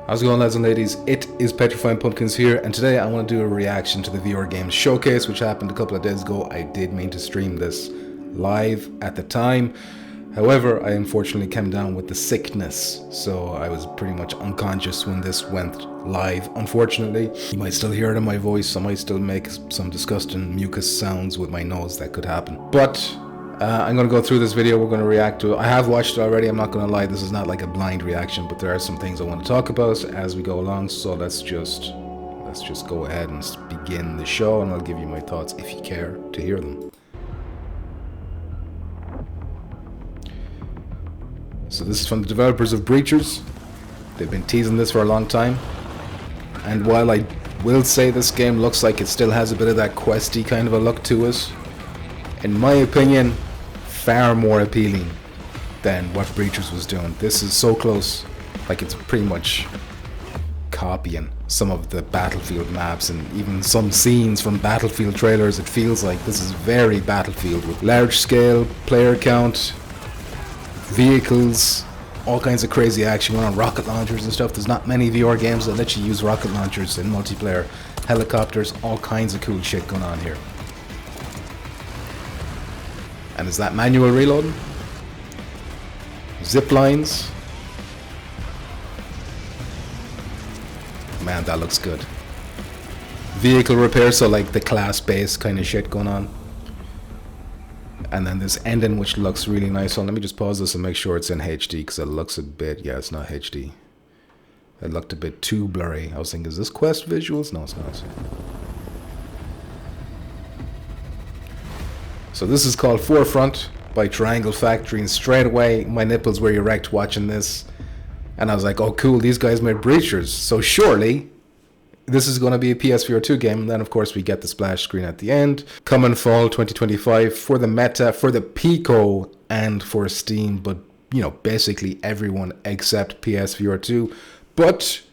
How's it going, lads and ladies? It is Petrifying Pumpkins here, and today I want to do a reaction to the VR Games Showcase, which happened a couple of days ago. I did mean to stream this live at the time. However, I unfortunately came down with the sickness, so I was pretty much unconscious when this went live, unfortunately. You might still hear it in my voice. I might still make some disgusting mucus sounds with my nose. That could happen. But I'm going to go through this video. We're going to react to it. I have watched it already. I'm not going to lie. This is not like a blind reaction, but there are some things I want to talk about as we go along. So let's just go ahead and begin the show, and I'll give you my thoughts if you care to hear them. So this is from the developers of Breachers. They've been teasing this for a long time. And while I will say this game looks like it still has a bit of that questy kind of a look to it, in my opinion, far more appealing than what Breachers was doing. This is so close, like it's pretty much copying some of the Battlefield maps and even some scenes from Battlefield trailers. It feels like this is very Battlefield, with large scale player count, vehicles, all kinds of crazy action going on, rocket launchers and stuff. There's not many VR games that let you use rocket launchers in multiplayer, helicopters, all kinds of cool shit going on here. And is that manual reloading? Zip lines? Man, that looks good. Vehicle repair, so like the class base kind of shit going on. And then this ending, which looks really nice. So let me just pause this and make sure it's in HD, because it looks a bit, yeah, it's not HD. It looked a bit too blurry. I was thinking, is this Quest visuals? No, it's not. So this is called Forefront by Triangle Factory, and straight away my nipples were erect watching this, and I was like, oh cool, these guys made Breachers, so surely this is going to be a PSVR 2 game. And then of course we get the splash screen at the end. Coming fall 2025 for the Meta, for the Pico, and for Steam, but you know, basically everyone except PSVR 2. But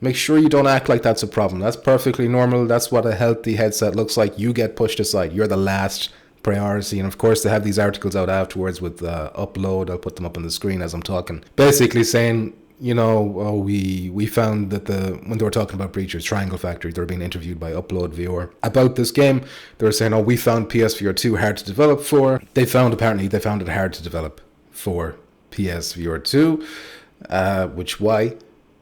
make sure you don't act like that's a problem. That's perfectly normal. That's what a healthy headset looks like. You get pushed aside. You're the last priority. And of course they have these articles out afterwards with upload. I'll put them up on the screen as I'm talking, basically saying, you know, oh, we found that when they were talking about Breachers, Triangle Factory, they were being interviewed by Upload VR about this game. They were saying, oh, we found PSVR 2 hard to develop for. Apparently they found it hard to develop for PSVR 2, which why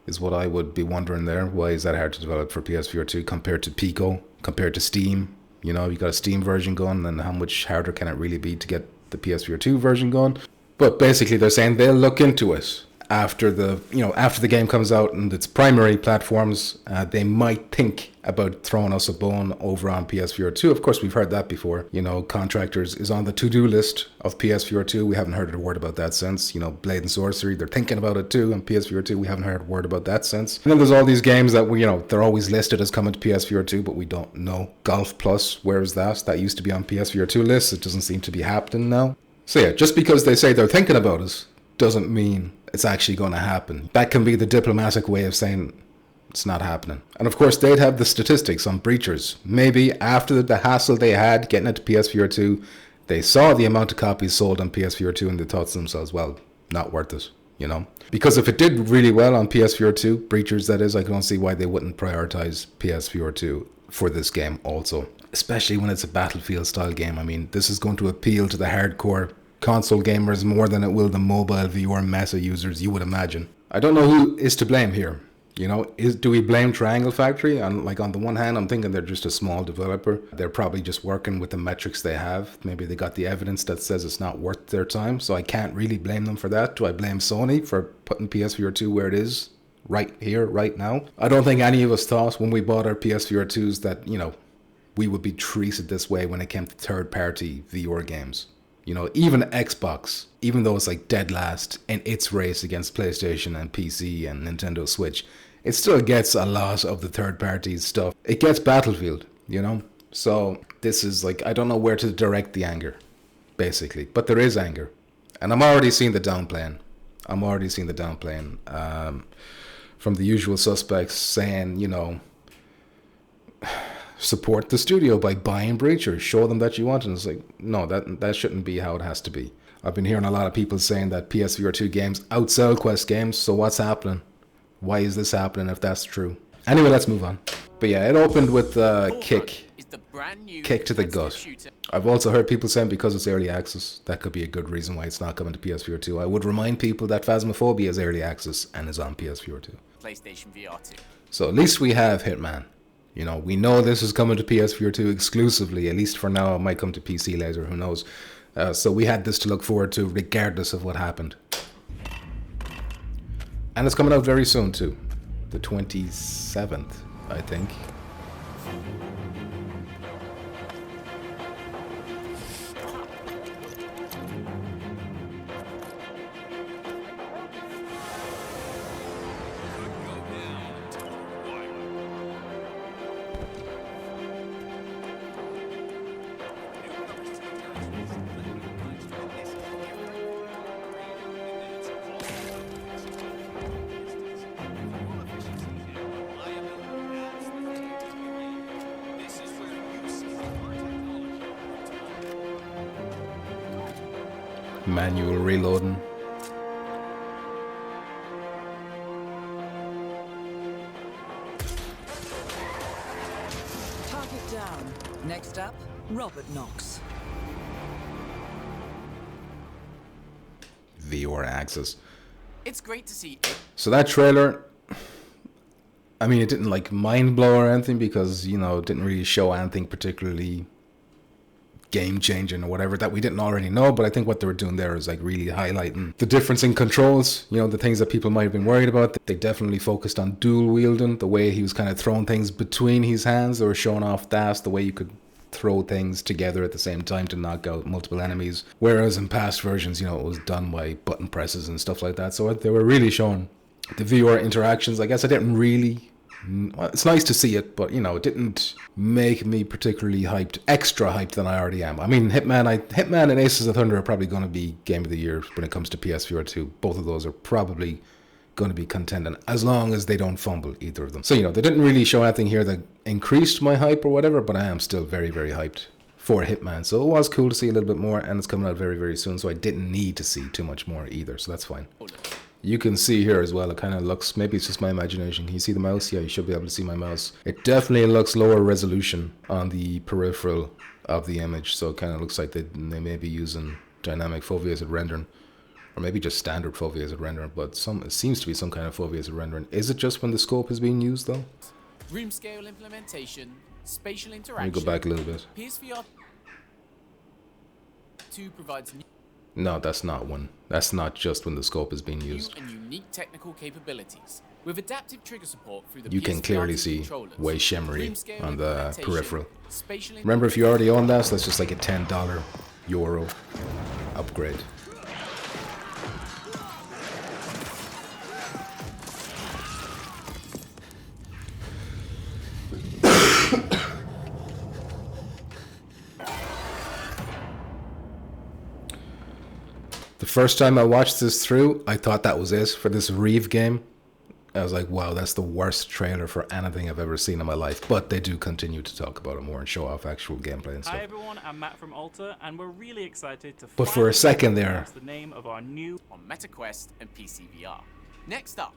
is what I would be wondering there. Why is that hard to develop for PSVR 2 compared to Pico, compared to Steam? You know, you got a Steam version going, and how much harder can it really be to get the PSVR 2 version going? But basically they're saying they'll look into it after the game comes out and its primary platforms. They might think about throwing us a bone over on PSVR 2. Of course, we've heard that before. You know, Contractors is on the to-do list of PSVR 2. We haven't heard a word about that since. You know, Blade and Sorcery, they're thinking about it too. On PSVR 2, we haven't heard a word about that since. And then there's all these games that they're always listed as coming to PSVR 2, but we don't know. Golf Plus, where is that? That used to be on PSVR 2 lists. It doesn't seem to be happening now. So yeah, just because they say they're thinking about it doesn't mean it's actually going to happen. That can be the diplomatic way of saying it's not happening. And of course they'd have the statistics on Breachers. Maybe after the hassle they had getting it to PSVR 2, they saw the amount of copies sold on PSVR 2 and they thought to themselves, well, not worth it, you know? Because if it did really well on PSVR 2, Breachers that is, I don't see why they wouldn't prioritize PSVR 2 for this game also. Especially when it's a Battlefield style game. I mean, this is going to appeal to the hardcore console gamers more than it will the mobile VR meta users, you would imagine. I don't know who is to blame here. You know, do we blame Triangle Factory? On the one hand, I'm thinking they're just a small developer. They're probably just working with the metrics they have. Maybe they got the evidence that says it's not worth their time, so I can't really blame them for that. Do I blame Sony for putting PSVR 2 where it is right here, right now? I don't think any of us thought when we bought our PSVR 2s that, you know, we would be treated this way when it came to third-party VR games. You know, even Xbox, even though it's like dead last in its race against PlayStation and PC and Nintendo Switch, it still gets a lot of the third-party stuff. It gets Battlefield, you know? So this is like, I don't know where to direct the anger, basically. But there is anger. And I'm already seeing the downplaying. From the usual suspects saying, you know, support the studio by buying Breachers, show them that you want it. And it's like, no, that shouldn't be how it has to be. I've been hearing a lot of people saying that PSVR 2 games outsell Quest games, so what's happening? why is this happening if that's true? Anyway, let's move on. But yeah, it opened with Kick to the gut. I've also heard people saying because it's early access, that could be a good reason why it's not coming to PSVR 2. I would remind people that Phasmophobia is early access and is on PSVR 2. PlayStation VR 2. So at least we have Hitman. You know, we know this is coming to PSVR 2 exclusively, at least for now. It might come to PC later, who knows. So we had this to look forward to regardless of what happened. And it's coming out very soon too. The 27th, I think. Manual reloading. Target down. Next up, Robert Knox. VR access. It's great to see. So that trailer, I mean, it didn't like mind blow or anything because, you know, it didn't really show anything particularly game changing or whatever that we didn't already know. But I think what they were doing there is like really highlighting the difference in controls, you know, the things that people might have been worried about. They definitely focused on dual wielding, the way he was kind of throwing things between his hands. They were showing off that, the way you could throw things together at the same time to knock out multiple enemies, whereas in past versions, you know, it was done by button presses and stuff like that. So they were really showing the VR interactions. I guess I didn't really, it's nice to see it, but you know, it didn't make me particularly hyped, extra hyped than I already am. I mean, Hitman and Aces of Thunder are probably going to be Game of the Year when it comes to PSVR 2. Both of those are probably going to be contending as long as they don't fumble, either of them. So, you know, they didn't really show anything here that increased my hype or whatever, but I am still very, very hyped for Hitman. So it was cool to see a little bit more, and it's coming out very, very soon, so I didn't need to see too much more either, so that's fine. You can see here as well, it kind of looks, maybe it's just my imagination. Can you see the mouse? Yeah, you should be able to see my mouse. It definitely looks lower resolution on the peripheral of the image, so it kind of looks like they may be using dynamic foveated rendering. Or maybe just standard foveated rendering, but it seems to be some kind of foveated rendering. Is it just when the scope is being used though? Room scale implementation, spatial interaction. Let me go back a little bit. PSVR 2 provides new No, that's not one. That's not just when the scope is being used. and unique technical capabilities. With adaptive trigger support through the You can PSVR clearly 2 see controllers, way shimmery room scale on the implementation, peripheral. spatial Remember, if you already own that, so that's just like a $10 euro upgrade. The first time I watched this through, I thought that was it for this Reeve game. I was like, wow, that's the worst trailer for anything I've ever seen in my life. But they do continue to talk about it more and show off actual gameplay and stuff. Hi everyone, I'm Matt from Alta, and we're really excited to But for a second there, announce the name of our new on MetaQuest and PC VR. Next up,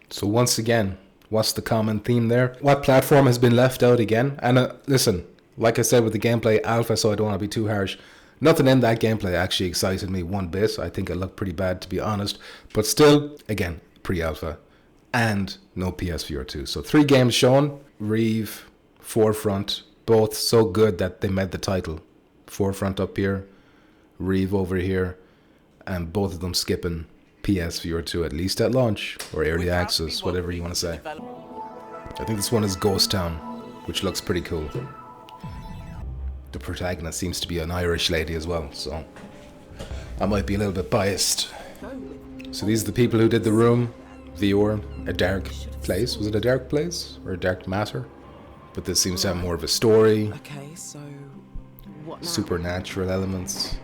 so once again, what's the common theme there? What platform has been left out again? And listen, like I said with the gameplay alpha, so I don't want to be too harsh, nothing in that gameplay actually excited me one bit. I think it looked pretty bad, to be honest. But still, again, pre-alpha. And no PSVR 2. So 3 games shown. Reeve, Forefront, both so good that they made the title. Forefront up here, Reeve over here, and both of them skipping PSVR 2, at least at launch, or early access, whatever you want to say. I think this one is Ghost Town, which looks pretty cool. The protagonist seems to be an Irish lady as well, so I might be a little bit biased. So these are the people who did The Room, VR, A Dark Place. Was it A Dark Place or A Dark Matter? But this seems to have more of a story. Okay, so what now? Supernatural elements.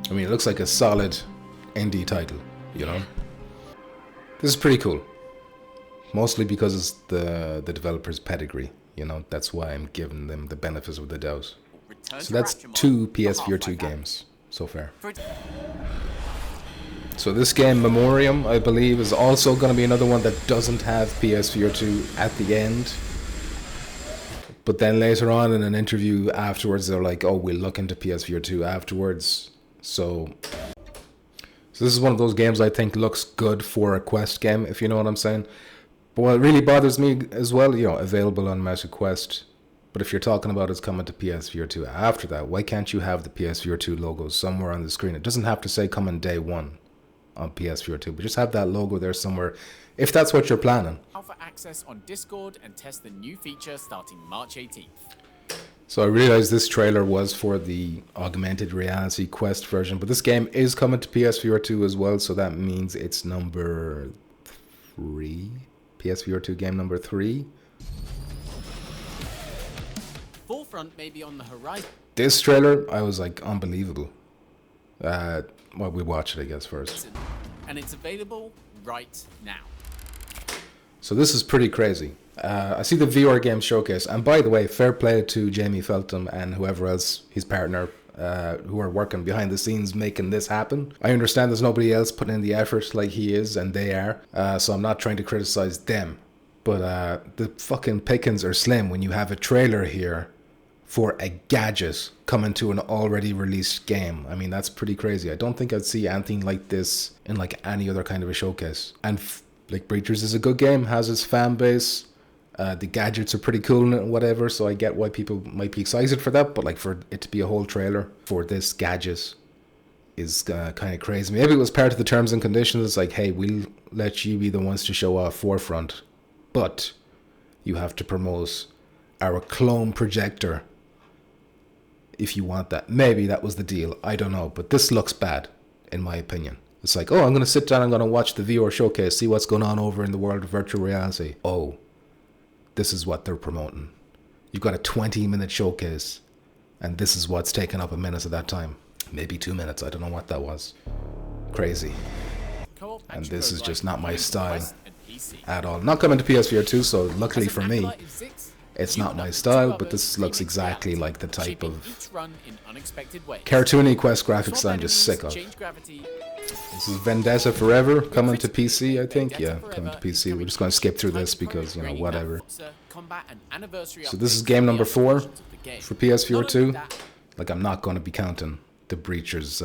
I mean, it looks like a solid indie title, you know? This is pretty cool. Mostly because it's the developer's pedigree, you know? That's why I'm giving them the benefits of the doubt. So that's 2 PSVR 2 games so far. So this game, Memoriam, I believe, is also going to be another one that doesn't have PSVR 2 at the end. But then later on in an interview afterwards, they're like, oh, we'll look into PSVR 2 afterwards. So this is one of those games I think looks good for a Quest game, if you know what I'm saying. But what really bothers me as well, you know, available on Meta Quest. But if you're talking about it's coming to PSVR 2 after that, why can't you have the PSVR 2 logo somewhere on the screen? It doesn't have to say coming day one on PSVR 2, but just have that logo there somewhere, if that's what you're planning. Alpha access on Discord and test the new feature starting March 18th. So I realized this trailer was for the augmented reality Quest version, but this game is coming to PSVR 2 as well, so that means it's number 3. PSVR 2 game number 3. Forefront may be on the horizon. This trailer, I was like, unbelievable. Well, we watch it, I guess, first. And it's available right now. So this is pretty crazy. I see the VR game showcase, and by the way, fair play to Jamie Feltham and whoever else, his partner, who are working behind the scenes making this happen. I understand there's nobody else putting in the effort like he is, and they are, so I'm not trying to criticize them. But the fucking pickings are slim when you have a trailer here for a gadget coming to an already released game. I mean, that's pretty crazy. I don't think I'd see anything like this in like any other kind of a showcase. And like Breachers is a good game, has its fan base. The gadgets are pretty cool in it and whatever, so I get why people might be excited for that, but like for it to be a whole trailer for this gadget is kind of crazy. Maybe it was part of the terms and conditions. It's like, hey, we'll let you be the ones to show off Forefront, but you have to promote our clone projector if you want that. Maybe that was the deal. I don't know. But this looks bad, in my opinion. It's like, oh, I'm going to sit down, I'm going to watch the VR showcase, see what's going on over in the world of virtual reality. Oh, this is what they're promoting. You've got a 20-minute showcase, and this is what's taken up a minute of that time. Maybe 2 minutes. I don't know what that was. Crazy. And this is just not my style at all. Not coming to PSVR 2, so luckily for me, it's not my style, but this looks exactly like the type of cartoony Quest graphics that I'm just sick of. This is Vendetta Forever, coming to PC, I think. Yeah, coming to PC. We're just going to skip through this because, you know, whatever. So this is game number 4 for PSVR 2. Like, I'm not going to be counting the Breachers,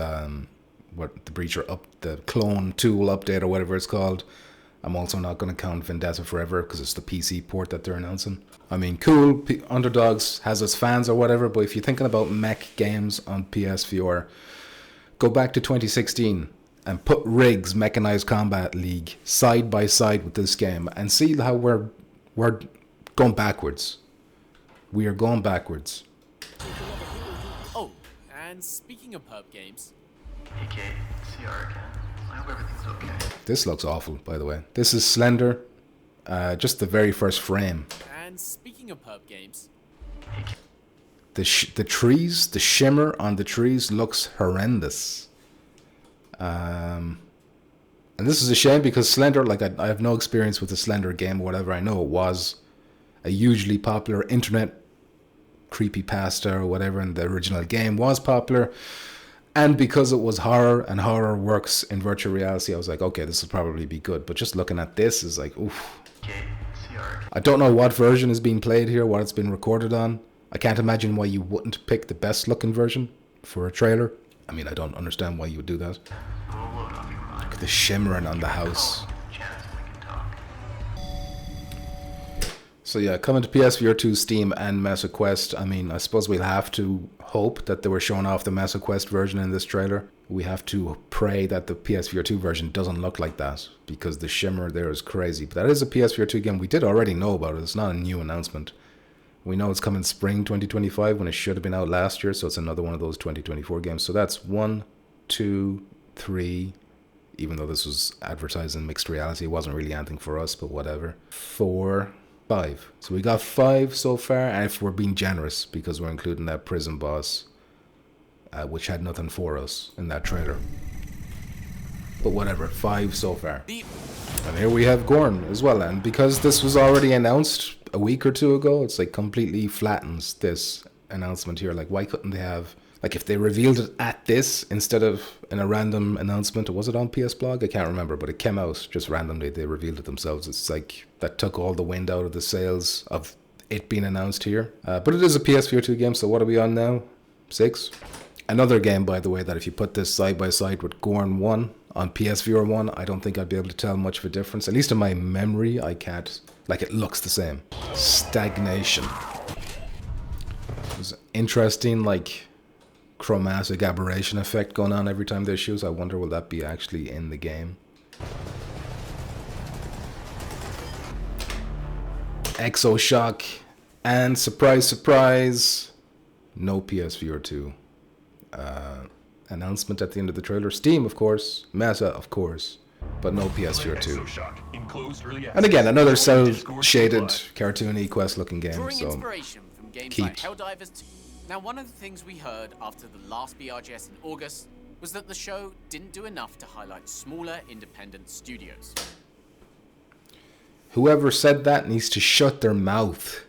the clone tool update or whatever it's called. I'm also not going to count Vendetta Forever because it's the PC port that they're announcing. I mean, cool, Underdogs has its fans or whatever, but if you're thinking about mech games on PSVR, go back to 2016 and put Riggs Mechanized Combat League side by side with this game and see how we're going backwards. We are going backwards. Oh, and speaking of perp games, Hey Kate, CR again. I hope everything's okay. This looks awful, by the way. This is Slender, just the very first frame. and speaking of perp games, The trees, the shimmer on the trees looks horrendous. And this is a shame because Slender, like I have no experience with the Slender game or whatever. I know it was a hugely popular internet creepypasta or whatever, and the original game was popular. And because it was horror and horror works in virtual reality, I was like, okay, this will probably be good. But just looking at this is like, oof. I don't know what version is being played here, what it's been recorded on. I can't imagine why you wouldn't pick the best looking version for a trailer. I mean, I don't understand why you would do that. Look at the shimmering on the house. So yeah, coming to PSVR 2, Steam, and Meta Quest. I mean, I suppose we'll have to hope that they were showing off the Meta Quest version in this trailer. We have to pray that the PSVR 2 version doesn't look like that, because the shimmer there is crazy. But that is a PSVR 2 game. We did already know about it. It's not a new announcement. We know it's coming spring 2025 when it should have been out last year, so it's another one of those 2024 games. So that's 1, 2, 3, even though this was advertised in mixed reality, it wasn't really anything for us, but whatever. 4, 5. So we got 5 so far, and if we're being generous, because we're including that prison boss, which had nothing for us in that trailer. But whatever, 5 so far. And here we have Gorn as well, and because this was already announced a week or two ago, it's like completely flattens this announcement here. Like, why couldn't they have Like if they revealed it at this instead of in a random announcement, or was it on PS Blog? I can't remember, but it came out just randomly. They revealed it themselves. It's like that took all the wind out of the sails of it being announced here. But it is a PSVR 2 game, so what are we on now? 6? Another game, by the way, that if you put this side by side with Gorn 1 on PSVR 1, I don't think I'd be able to tell much of a difference. At least in my memory, I can't. Like, it looks the same. Stagnation. There's an interesting, like, chromatic aberration effect going on every time they shoot. I wonder will that be actually in the game. Exoshock, and surprise, surprise, no PSVR 2 announcement at the end of the trailer. Steam, of course, Meta, of course, but no PSVR 2. And again, another cel-shaded, cartoony, quest-looking game. Drawing So inspiration from games keep. like Helldivers 2. Now, one of the things we heard after the last BRGS in August was that the show didn't do enough to highlight smaller independent studios. Whoever said that needs to shut their mouth.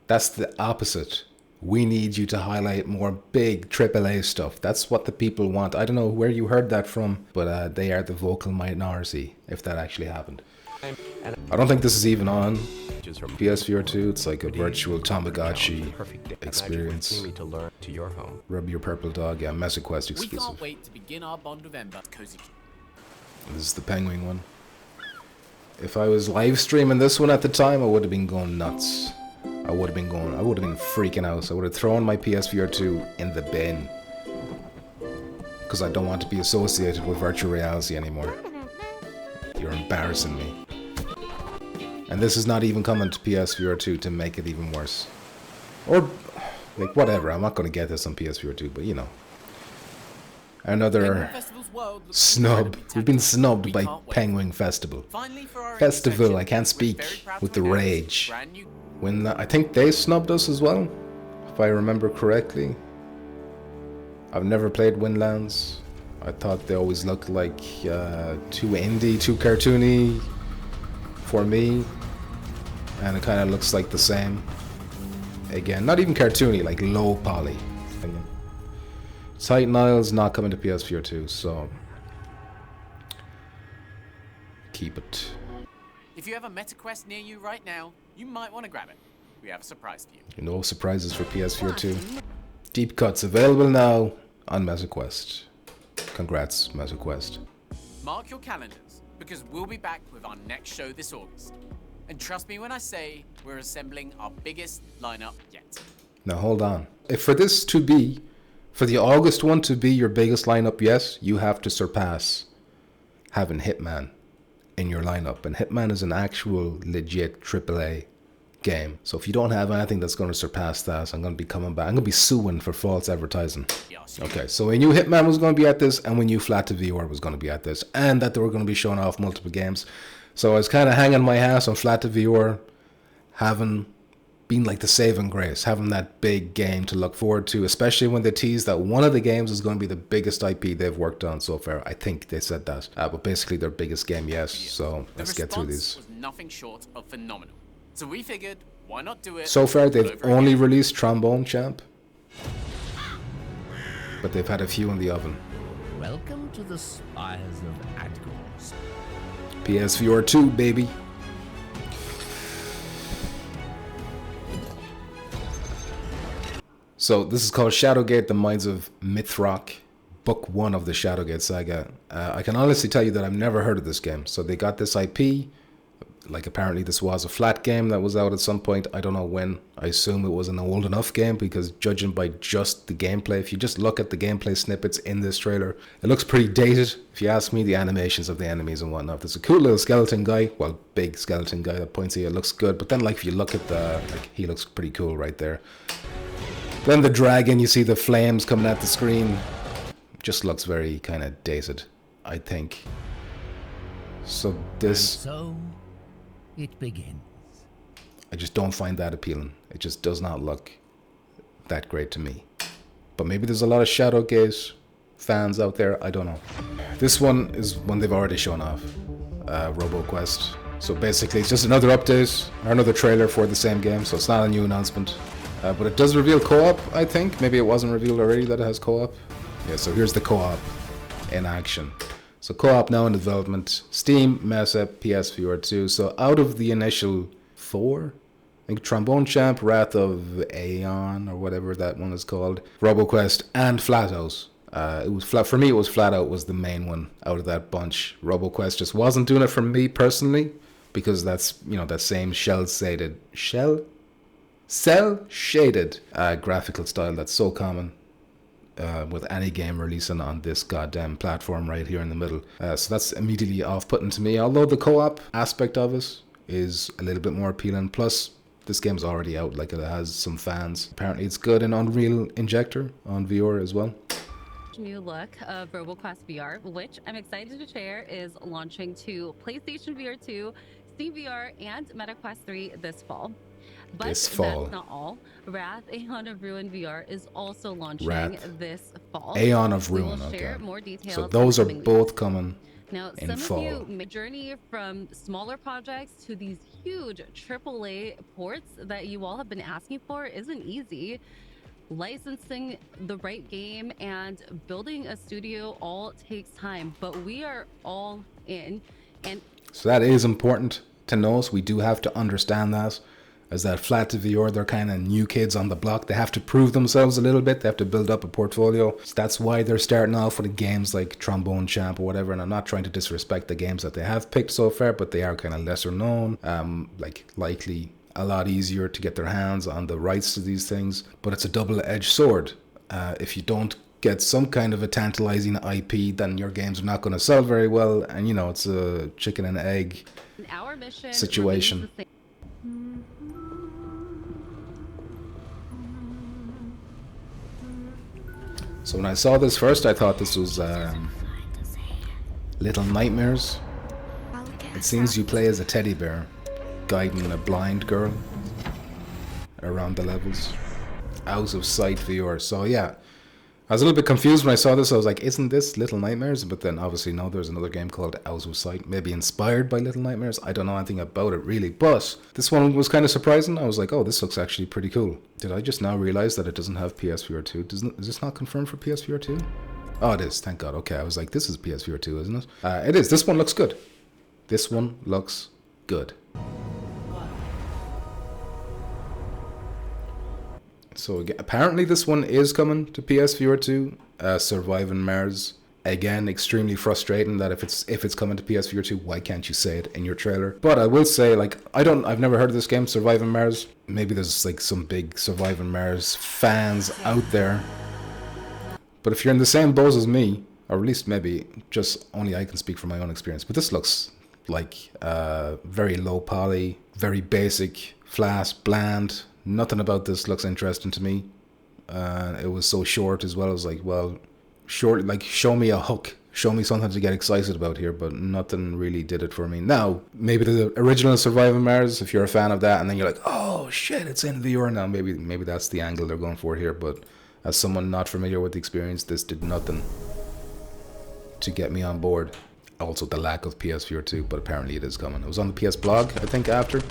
That's the opposite. We need you to highlight more big AAA stuff. That's what the people want. I don't know where you heard that from, but they are the vocal minority, if that actually happened. I don't think this is even on PSVR 2. It's like a virtual Tamagotchi experience. Rub your purple dog, yeah, MesaQuest We exclusive. can't wait to begin our bond of Ember, Cozy. This is the Penguin one. If I was live streaming this one at the time, I would have been going nuts. I would have been freaking out. I would have thrown my PSVR 2 in the bin. Because I don't want to be associated with virtual reality anymore. You're embarrassing me. And this is not even coming to PSVR 2 to make it even worse. Or, like, whatever. I'm not going to get this on PSVR 2, but you know. Another snub. We've been snubbed by Penguin Festival. Festival, I can't speak with the rage. When I think they snubbed us as well, if I remember correctly. I've never played Windlands. I thought they always looked like too indie, too cartoony for me. And it kind of looks like the same. Again, not even cartoony, like low poly. Titan Isles not coming to PSVR 2, so keep it. If you have a MetaQuest near you right now, you might want to grab it. We have a surprise for you. No surprises for PSVR 2. Deep Cuts available now on MesaQuest. Congrats, MesaQuest. Mark your calendars, because we'll be back with our next show this August. And trust me when I say we're assembling our biggest lineup yet. Now hold on. If for this to be, for the August one to be your biggest lineup, yes, you have to surpass having Hitman in your lineup. And Hitman is an actual legit AAA game. So if you don't have anything that's going to surpass that, I'm going to be coming back. I'm going to be suing for false advertising. Okay, so we knew Hitman was going to be at this, and we knew Flat to VR was going to be at this, and that they were going to be showing off multiple games. So I was kind of hanging my ass on Flat to VR, having been like the saving grace, having that big game to look forward to, especially when they teased that one of the games is going to be the biggest IP they've worked on so far. I think they said that, but basically their biggest game, yes. So let's get through these. Was nothing short of phenomenal. So we figured, why not do it? So far they've only released Trombone Champ, but they've had a few in the oven. Welcome to the spires of Adgors. PSVR 2, baby. So this is called Shadowgate, The Minds of Mithrak, Book 1 of the Shadowgate saga. I can honestly tell you that I've never heard of this game. So they got this IP. Like apparently this was a flat game that was out at some point. I don't know when. I assume it was an old enough game because judging by just the gameplay, if you just look at the gameplay snippets in this trailer, it looks pretty dated. If you ask me, the animations of the enemies and whatnot. There's a cool little skeleton guy. Well, big skeleton guy that points at you. It looks good. But then like if you look at the, like he looks pretty cool right there. Then the dragon, you see the flames coming at the screen. Just looks very kind of dated, I think. So this... So it begins. I just don't find that appealing. It just does not look that great to me. But maybe there's a lot of Shadowgate fans out there. I don't know. This one is one they've already shown off. RoboQuest. So basically it's just another update or another trailer for the same game. So it's not a new announcement. But it does reveal co-op, I think. Maybe it wasn't revealed already that it has co-op. Yeah, so here's the co-op in action. So co-op now in development. Steam, Mess Up, PSVR 2. So out of the initial 4, I think Trombone Champ, Wrath of Aeon, or whatever that one is called, RoboQuest, and Flatout. It was for me. It was Flatout was the main one out of that bunch. RoboQuest just wasn't doing it for me personally, because that's, you know, that same cel-shaded graphical style that's so common with any game releasing on this goddamn platform right here in the middle. So that's immediately off-putting to me. Although the co-op aspect of it is a little bit more appealing. Plus, this game's already out. Like, it has some fans. Apparently, it's good in Unreal Injector on VR as well. New look of RoboQuest VR, which I'm excited to share is launching to PlayStation VR 2, Steam VR, and MetaQuest 3 this fall. But This fall. That's not all. Wrath, Aeon of Ruin VR is also launching this fall. Aeon of We Ruin, will share okay. more details So in those the are coming both weeks. coming Now, in some fall. of you may journey from smaller projects to these huge AAA ports that you all have been asking for isn't easy. Licensing the right game and building a studio all takes time, but we are all in. And So that is important to know. So we do have to understand that. As that Flat to VR, they're kind of new kids on the block. They have to prove themselves a little bit. They have to build up a portfolio. So that's why they're starting off with games like Trombone Champ or whatever. And I'm not trying to disrespect the games that they have picked so far, but they are kind of lesser known. Like likely a lot easier to get their hands on the rights to these things. But it's a double-edged sword. If you don't get some kind of a tantalizing IP, then your games are not going to sell very well. And, you know, it's a chicken and egg our mission situation. remains the same. So when I saw this first, I thought this was Little Nightmares. It seems you play as a teddy bear guiding a blind girl around the levels. Out of Sight VR. So yeah, I was a little bit confused when I saw this. I was like, isn't this Little Nightmares? But then obviously no, there's another game called Out of Sight, maybe inspired by Little Nightmares. I don't know anything about it really, but this one was kind of surprising. I was like, oh, this looks actually pretty cool. Did I just now realize that it doesn't have PSVR 2? Is this not confirmed for PSVR 2? Oh, it is. Thank God. Okay, I was like, this is PSVR 2, isn't it? It is. This one looks good. This one looks good. So again, apparently this one is coming to PSVR 2. Surviving Mars. Again, extremely frustrating that if it's coming to PSVR 2, why can't you say it in your trailer? But I will say, like, I've never heard of this game, Surviving Mars. Maybe there's like some big Surviving Mars fans out there. But if you're in the same boat as me, or at least maybe just only I can speak from my own experience. But this looks like very low poly, very basic, flat, bland. Nothing about this looks interesting to me. It was so short as well. I was like, well, short, like, show me a hook. Show me something to get excited about here, but nothing really did it for me. Now, maybe the original Surviving Mars, if you're a fan of that, and then you're like, oh shit, it's in VR now. Maybe that's the angle they're going for here. But as someone not familiar with the experience, this did nothing to get me on board. Also, the lack of PSVR 2, but apparently it is coming. It was on the PS blog, I think, after.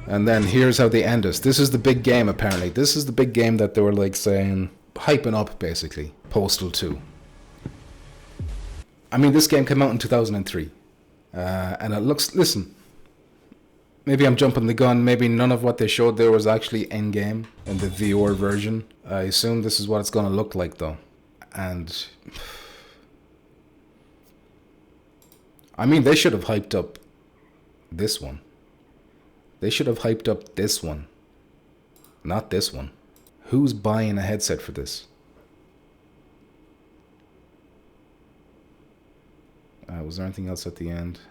And then here's how they end us. This is the big game, apparently. This is the big game that they were like saying, hyping up, basically. Postal 2. I mean, this game came out in 2003. And it looks, listen, maybe I'm jumping the gun. Maybe none of what they showed there was actually in-game in the VR version. I assume this is what it's going to look like, though. And I mean, they should have hyped up this one. They should have hyped up this one. Not this one. Who's buying a headset for this? Was there anything else at the end?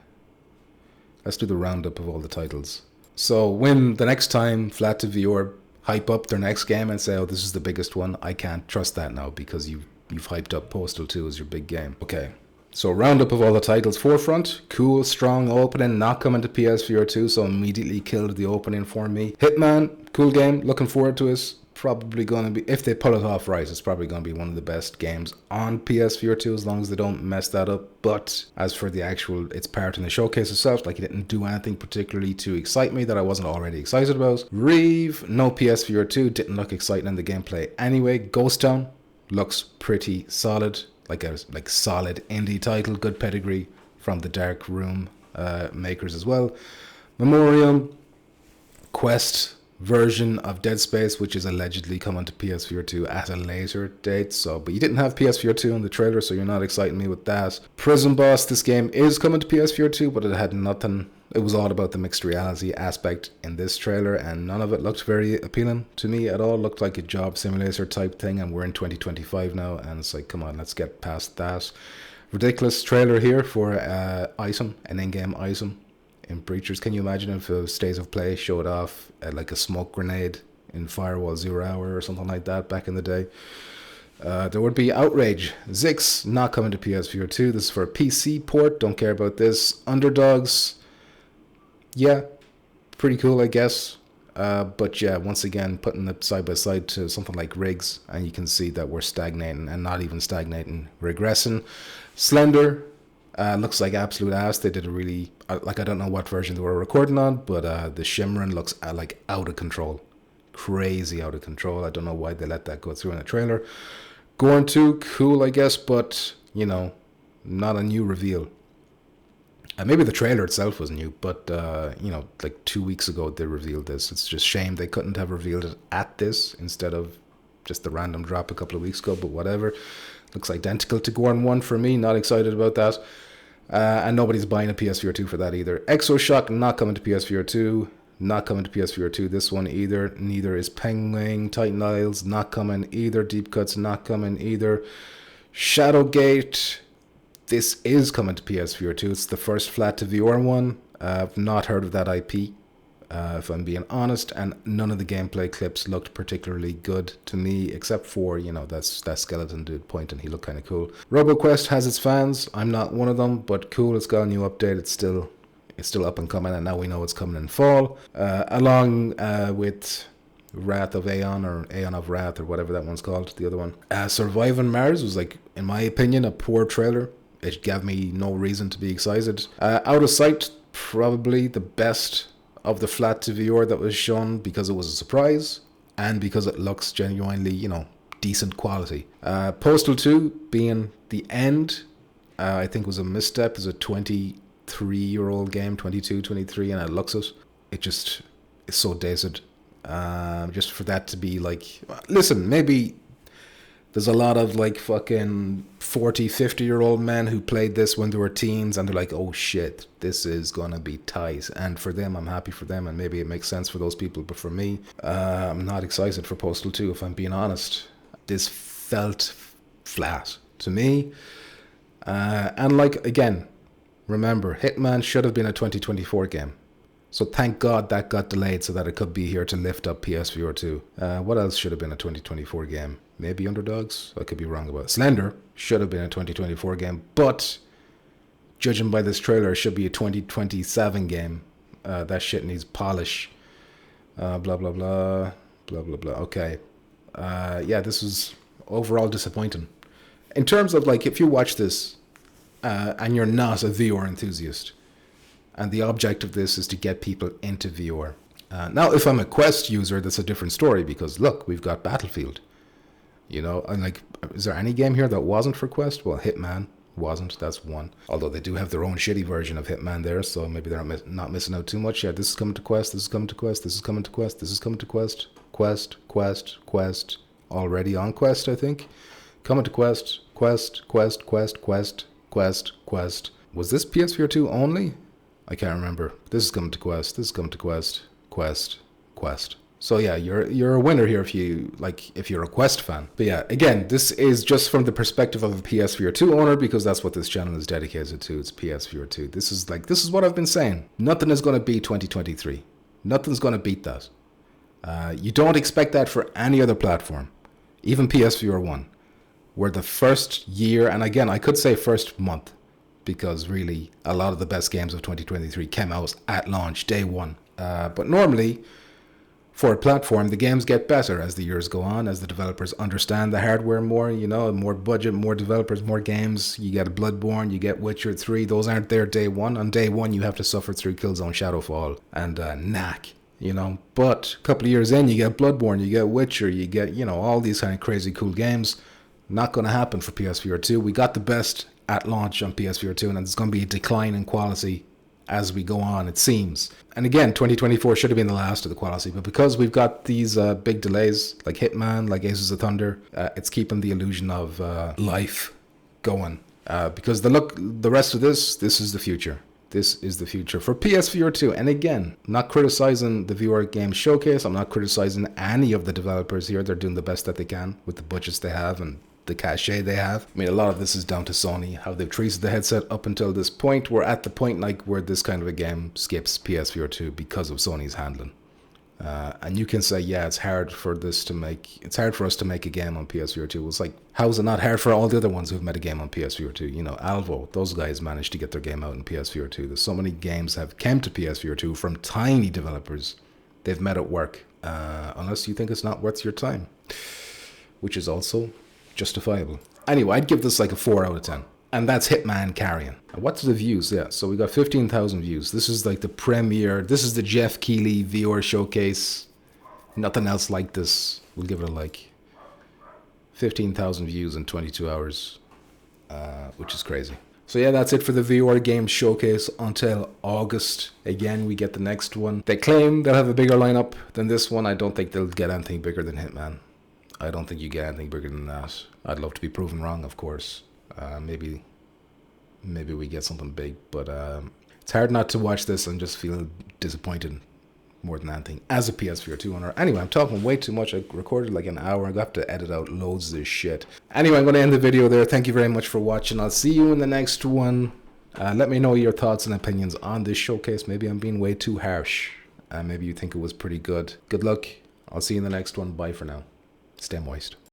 Let's do the roundup of all the titles. So when the next time Flat to VR hype up their next game and say, oh, this is the biggest one, I can't trust that now because you've hyped up Postal 2 as your big game. Okay. So roundup of all the titles. Forefront, cool, strong opening, not coming to PSVR 2, so immediately killed the opening for me. Hitman, cool game, looking forward to it. probably going to be, if they pull it off right, it's probably going to be one of the best games on PSVR 2 as long as they don't mess that up. But as for the actual, its part in the showcase itself, like it didn't do anything particularly to excite me that I wasn't already excited about. Reeve, no PSVR 2, didn't look exciting in the gameplay anyway. Ghost Town looks pretty solid, like a solid indie title, good pedigree from the Dark Room makers as well. Memoriam, Quest version of Dead Space, which is allegedly coming to PSVR 2 at a later date. So, but you didn't have PSVR 2 in the trailer, so you're not exciting me with that. Prison Boss, this game is coming to PSVR 2, but it had nothing. It was all about the mixed reality aspect in this trailer, and none of it looked very appealing to me at all. It looked like a job simulator type thing, and we're in 2025 now, and it's like, come on, let's get past that. Ridiculous trailer here for item, an in-game item in Breachers. Can you imagine if a State of Play showed off like a smoke grenade in Firewall 0 Hour or something like that back in the day? There would be Outrage. Zix, not coming to PSVR 2. This is for a PC port. Don't care about this. Underdogs, yeah, pretty cool, I guess. But yeah, once again, putting it side by side to something like Riggs, and you can see that we're stagnating, and not even stagnating, regressing. Slender, looks like absolute ass. They did a really, I don't know what version they were recording on, but the shimmering looks like out of control. Crazy out of control. I don't know why they let that go through in a trailer. Gorn 2, cool, I guess, but, you know, not a new reveal. Maybe the trailer itself was new, but, you know, like 2 weeks ago they revealed this. It's just shame they couldn't have revealed it at this instead of just the random drop a couple of weeks ago, but whatever. Looks identical to Gorn 1 for me. Not excited about that. And nobody's buying a PSVR 2 for that either. Exoshock, not coming to PSVR 2. Not coming to PSVR 2. This one either. Neither is Penguin. Titan Isles, not coming either. Deep Cuts, not coming either. Shadowgate, this is coming to PSVR 2. It's the first flat to VR one. I've not heard of that IP, if I'm being honest, and none of the gameplay clips looked particularly good to me, except for, you know, that skeleton dude pointing. He looked kind of cool. RoboQuest has its fans. I'm not one of them, but cool. It's got a new update. It's still up and coming, and now we know it's coming in fall. Along with Wrath of Aeon, or Aeon of Wrath, or whatever that one's called, the other one. Surviving Mars was, like, in my opinion, a poor trailer. It gave me no reason to be excited. Out of Sight, probably the best of the flat to VR that was shown, because it was a surprise and because it looks genuinely, you know, decent quality. Postal 2 being the end, I think was a misstep. It's a 23-year-old game, 22, 23, and it looks it. It just is so dated. Just for that to be like, listen, maybe there's a lot of like fucking 40, 50-year-old men who played this when they were teens, and they're like, oh shit, this is gonna be tight. And for them, I'm happy for them, and maybe it makes sense for those people. But for me, I'm not excited for Postal 2, if I'm being honest. This felt flat to me. And like, again, remember, Hitman should have been a 2024 game. So thank God that got delayed so that it could be here to lift up PSVR 2. What else should have been a 2024 game? Maybe Underdogs? I could be wrong about it. Slender should have been a 2024 game, but judging by this trailer, it should be a 2027 game. That shit needs polish. Blah, blah, blah. Blah, blah, blah. Okay. Yeah, this was overall disappointing. In terms of, like, if you watch this and you're not a VR enthusiast, and the object of this is to get people into VR. Now, if I'm a Quest user, that's a different story, because look, we've got Battlefield. You know, and like, is there any game here that wasn't for Quest? Well, Hitman wasn't. That's one. Although they do have their own shitty version of Hitman there, so maybe they're not missing out too much. Yeah, this is coming to Quest. This is coming to Quest. This is coming to Quest. This is coming to Quest. Quest. Already on Quest, I think. Coming to Quest. Quest. Was this PSVR 2 only? I can't remember. This is coming to Quest. This is coming to Quest. Quest. So yeah, you're a winner here if you're a Quest fan. But yeah, again, this is just from the perspective of a PSVR 2 owner, because that's what this channel is dedicated to. It's PSVR 2. This is what I've been saying. Nothing is going to beat 2023. Nothing's going to beat that. You don't expect that for any other platform, even PSVR 1, where the first year, and again, I could say first month, because really a lot of the best games of 2023 came out at launch, day one. But normally, For a platform, the games get better as the years go on, as the developers understand the hardware more, you know, more budget, more developers, more games. You get a Bloodborne, you get Witcher 3. Those aren't there day one. On day one, you have to suffer through Killzone Shadowfall and Knack, you know. But a couple of years in, you get Bloodborne, you get Witcher, you get, you know, all these kind of crazy cool games. Not going to happen for PSVR 2. We got the best at launch on PSVR 2, and there's going to be a decline in quality as we go on, it seems. And again, 2024 should have been the last of the quality, but because we've got these big delays, like Hitman, like Aces of Thunder, it's keeping the illusion of life going. Because the rest of this is the future. This is the future for PSVR 2. And again, I'm not criticizing the VR Game Showcase. I'm not criticizing any of the developers here. They're doing the best that they can with the budgets they have and the cachet they have. I mean, a lot of this is down to Sony, how they've treated the headset up until this point. We're at the point like where this kind of a game skips PSVR 2 because of Sony's handling. And you can say, yeah, it's hard for us to make a game on PSVR 2. It's like, how is it not hard for all the other ones who've made a game on PSVR 2? You know, Alvo, those guys managed to get their game out in PSVR 2. There's so many games have come to PSVR 2 from tiny developers. They've made it work, unless you think it's not worth your time, which is also justifiable. Anyway, I'd give this like a 4 out of 10. And that's Hitman carrying. What's the views? Yeah, so we got 15,000 views. This is like the premiere. This is the Jeff Keighley VR showcase. Nothing else like this. We'll give it a like. 15,000 views in 22 hours, which is crazy. So yeah, that's it for the VR Game Showcase until August. Again, we get the next one. They claim they'll have a bigger lineup than this one. I don't think they'll get anything bigger than Hitman. I don't think you get anything bigger than that. I'd love to be proven wrong, of course. Maybe we get something big, but it's hard not to watch this and just feel disappointed more than anything as a PSVR 2 owner. Anyway, I'm talking way too much. I recorded like an hour. I'm going to have to edit out loads of this shit. Anyway, I'm going to end the video there. Thank you very much for watching. I'll see you in the next one. Let me know your thoughts and opinions on this showcase. Maybe I'm being way too harsh. Maybe you think it was pretty good. Good luck. I'll see you in the next one. Bye for now. Stay moist.